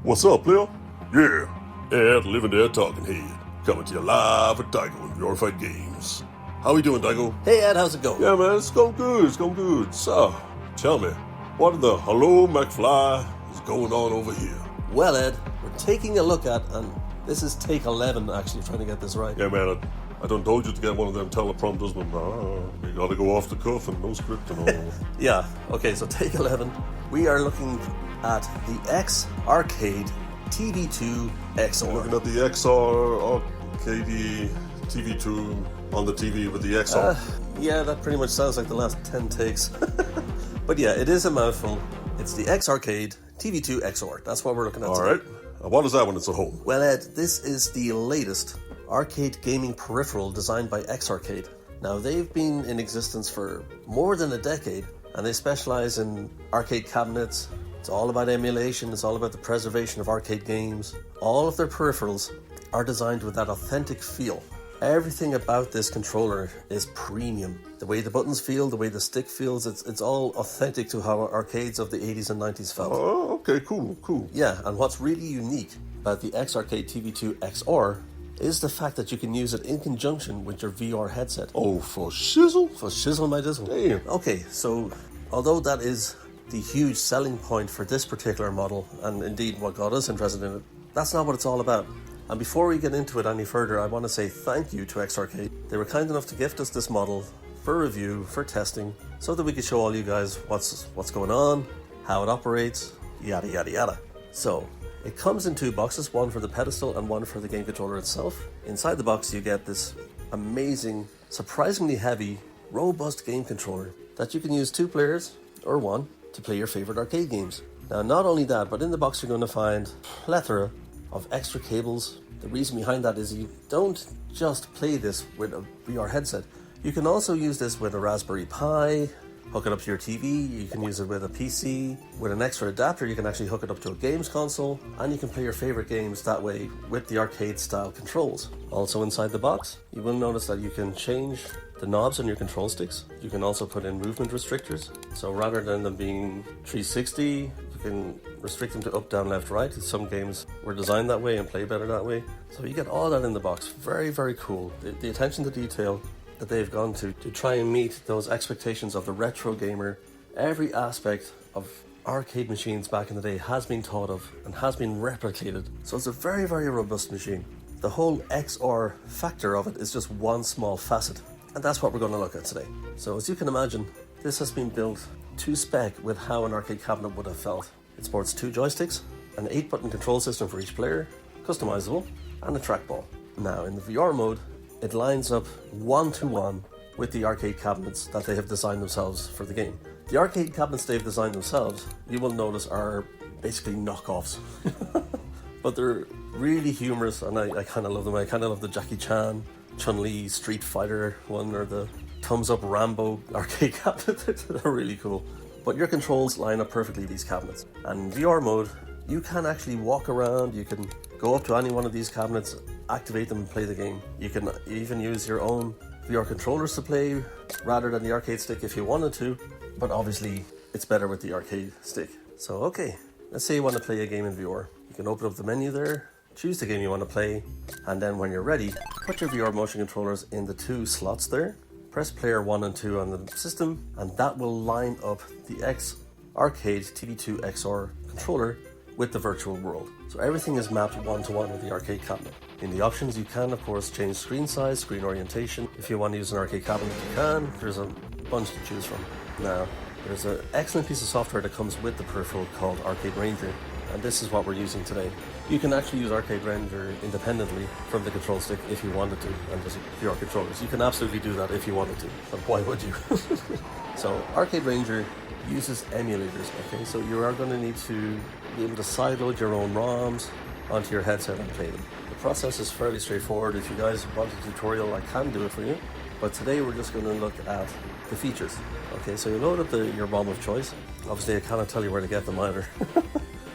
What's up, player? Yeah, Ed, living there talking head. Coming to you live with Daigo in VRified Games. How we doing, Daigo? Hey Ed, how's it going? Yeah, man, it's going good, So, tell me, what in the hello McFly is going on over here? Well, Ed, we're taking a look at, and this is take 11 actually, trying to get this right. Yeah, man, I done told you to get one of them teleprompters, but you gotta go off the cuff and no script and all. Yeah, okay, so take 11. We are looking at the X Arcade TV2 XR. Looking at the XR Arcade TV2 on the TV with the XR. Yeah, that pretty much sounds like the last 10 takes. But yeah, it is a mouthful. It's the X Arcade TV2 XR. That's what we're looking at today. Alright, what is that when it's at home? Well, Ed, this is the latest arcade gaming peripheral designed by X Arcade. Now, they've been in existence for more than a decade, and they specialize in arcade cabinets. It's all about emulation, it's all about the preservation of arcade games. All of their peripherals are designed with that authentic feel. Everything about this controller is premium. The way the buttons feel, the way the stick feels, it's all authentic to how arcades of the 80s and 90s felt. Oh, okay, cool. Yeah, and what's really unique about the X Arcade TV2 XR is the fact that you can use it in conjunction with your VR headset. Oh, for shizzle? For shizzle my dizzle. Damn. Okay, so although that is the huge selling point for this particular model, and indeed what got us interested in it, that's not what it's all about. And before we get into it any further, I want to say thank you to X Arcade. They were kind enough to gift us this model for review, for testing, so that we could show all you guys what's going on, how it operates, yada yada yada. So, it comes in two boxes, one for the pedestal and one for the game controller itself. Inside the box you get this amazing, surprisingly heavy, robust game controller that you can use 2 players, or 1, to play your favorite arcade games. Now, not only that, but in the box you're going to find a plethora of extra cables. The reason behind that is you don't just play this with a VR headset. You can also use this with a Raspberry Pi, hook it up to your TV, you can use it with a PC. With an extra adapter you can actually hook it up to a games console, and you can play your favorite games that way with the arcade style controls. Also inside the box, you will notice that you can change the knobs on your control sticks. You can also put in movement restrictors. So rather than them being 360, you can restrict them to up, down, left, right. Some games were designed that way and play better that way. So you get all that in the box. Very, very cool. The attention to detail that they've gone to try and meet those expectations of the retro gamer. Every aspect of arcade machines back in the day has been thought of and has been replicated. So it's a very, very robust machine. The whole XR factor of it is just one small facet. And that's what we're going to look at today. So as you can imagine, this has been built to spec with how an arcade cabinet would have felt. It sports 2 joysticks, an 8-button control system for each player, customizable, and a trackball. Now in the VR mode, it lines up 1-to-1 with the arcade cabinets that they have designed themselves for the game. The arcade cabinets they've designed themselves, you will notice, are basically knockoffs. But they're really humorous, and I kind of love them. I kind of love the Jackie Chan, Chun-Li Street Fighter one, or the Thumbs Up Rambo arcade cabinet. They're really cool. But your controls line up perfectly with these cabinets. And in VR mode, you can actually walk around, you can go up to any one of these cabinets, activate them and play the game. You can even use your own VR controllers to play rather than the arcade stick if you wanted to, but obviously it's better with the arcade stick. So okay, let's say you want to play a game in VR. You can open up the menu there, choose the game you want to play, and then when you're ready, put your VR motion controllers in the 2 slots there, press player 1 and 2 on the system, and that will line up the X Arcade TV2 XR controller with the virtual world. So everything is mapped 1-to-1 with the arcade cabinet. In the options you can of course change screen size, screen orientation. If you want to use an arcade cabinet you can. There's a bunch to choose from. Now there's an excellent piece of software that comes with the peripheral called Arcade Ranger, and this is what we're using today. You can actually use Arcade Ranger independently from the control stick if you wanted to, and just VR controllers. You can absolutely do that if you wanted to, but why would you? So Arcade Ranger uses emulators, okay? So you are going to need to be able to sideload your own ROMs onto your headset and play them. The process is fairly straightforward. If you guys want a tutorial, I can do it for you. But today we're just going to look at the features. Okay, so you load up your ROM of choice. Obviously I cannot tell you where to get them either.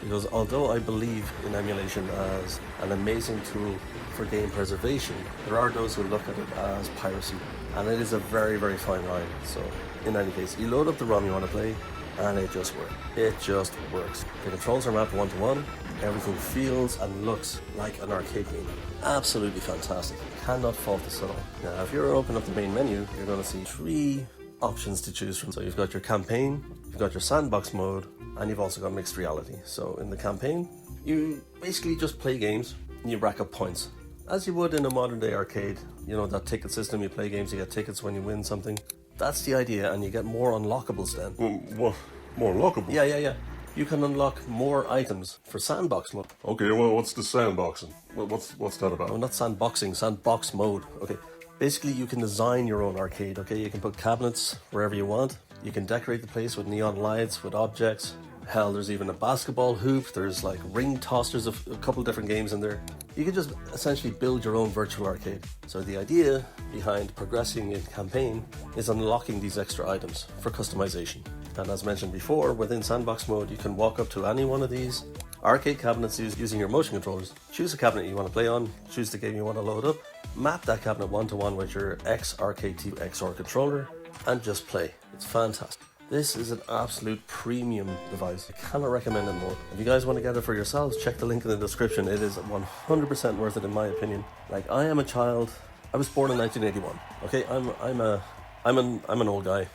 Because although I believe in emulation as an amazing tool for game preservation, there are those who look at it as piracy. And it is a very, very fine line. So in any case, you load up the ROM you want to play, and it just works. It just works. The controls are mapped one-to-one. Everything feels and looks like an arcade game. Absolutely fantastic. Cannot fault this at all. Now, if you open up the main menu, you're going to see 3 options to choose from. So you've got your campaign, you've got your sandbox mode, and you've also got mixed reality. So in the campaign, you basically just play games and you rack up points. As you would in a modern day arcade, you know, that ticket system, you play games, you get tickets when you win something. That's the idea, and you get more unlockables then. What? More unlockable? Yeah. You can unlock more items for sandbox mode. Okay, well, what's the sandboxing? What's that about? No, not sandboxing, sandbox mode. Okay, basically you can design your own arcade, okay? You can put cabinets wherever you want. You can decorate the place with neon lights, with objects. Hell, there's even a basketball hoop. There's like ring toss. There's a couple different games in there. You can just essentially build your own virtual arcade. So the idea behind progressing in campaign is unlocking these extra items for customization. And as mentioned before, within sandbox mode, you can walk up to any one of these arcade cabinets using your motion controllers. Choose a cabinet you want to play on, choose the game you want to load up, map that cabinet one-to-one with your X-Arcade2 XOR controller, and just play. It's fantastic. This is an absolute premium device. I cannot recommend it more. If you guys want to get it for yourselves, check the link in the description. It is 100% worth it in my opinion. Like, I am a child. I was born in 1981. Okay, I'm an old guy.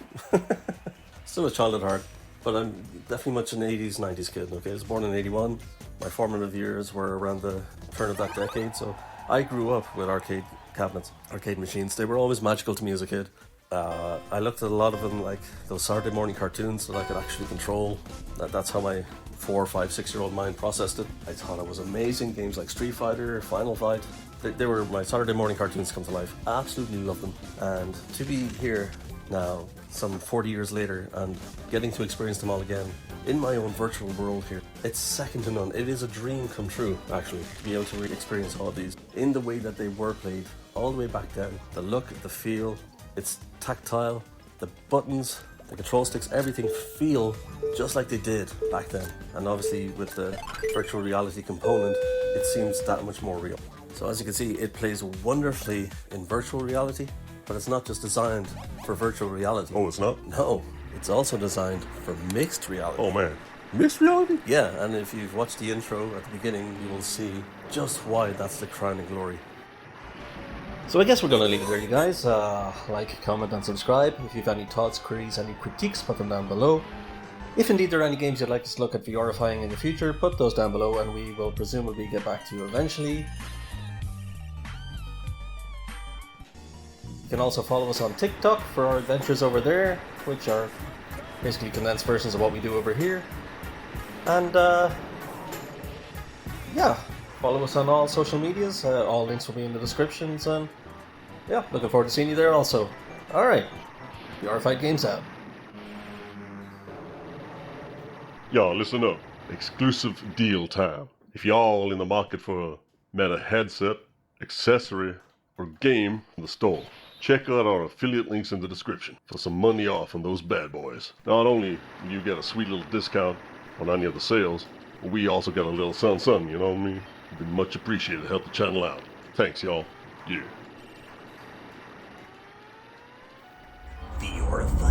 Still a child at heart, but I'm definitely much an 80s, 90s kid. Okay, I was born in 81. My formative years were around the turn of that decade, so I grew up with arcade cabinets, arcade machines. They were always magical to me as a kid. I looked at a lot of them, like those Saturday morning cartoons that I could actually control. That's how my 4, 5, 6-year-old mind processed it. I thought it was amazing. Games like Street Fighter, Final Fight, they were my Saturday morning cartoons come to life. Absolutely love them. And to be here now, some 40 years later, and getting to experience them all again in my own virtual world here, it's second to none. It is a dream come true, actually, to be able to experience all of these in the way that they were played all the way back then. The look, the feel, it's tactile, the buttons, the control sticks, everything feel just like they did back then. And obviously with the virtual reality component, it seems that much more real. So as you can see, it plays wonderfully in virtual reality, but it's not just designed for virtual reality. Oh, it's not? No, it's also designed for mixed reality. Oh man, mixed reality? Yeah, and if you've watched the intro at the beginning, you will see just why that's the crowning glory. So I guess we're going to leave it there, you guys. Like, comment, and subscribe. If you have any thoughts, queries, any critiques, put them down below. If indeed there are any games you'd like us to look at VRifying in the future, put those down below and we will presumably get back to you eventually. You can also follow us on TikTok for our adventures over there, which are basically condensed versions of what we do over here. And yeah, follow us on all social medias. All links will be in the descriptions, and yeah, looking forward to seeing you there also. Alright, VRified Games out. Y'all, listen up. Exclusive deal time. If y'all in the market for a Meta headset, accessory, or game from the store, check out our affiliate links in the description for some money off on those bad boys. Not only will you get a sweet little discount on any of the sales, but we also get a little something, you know what I mean? It'd be much appreciated to help the channel out. Thanks, y'all. Yeah. VRified.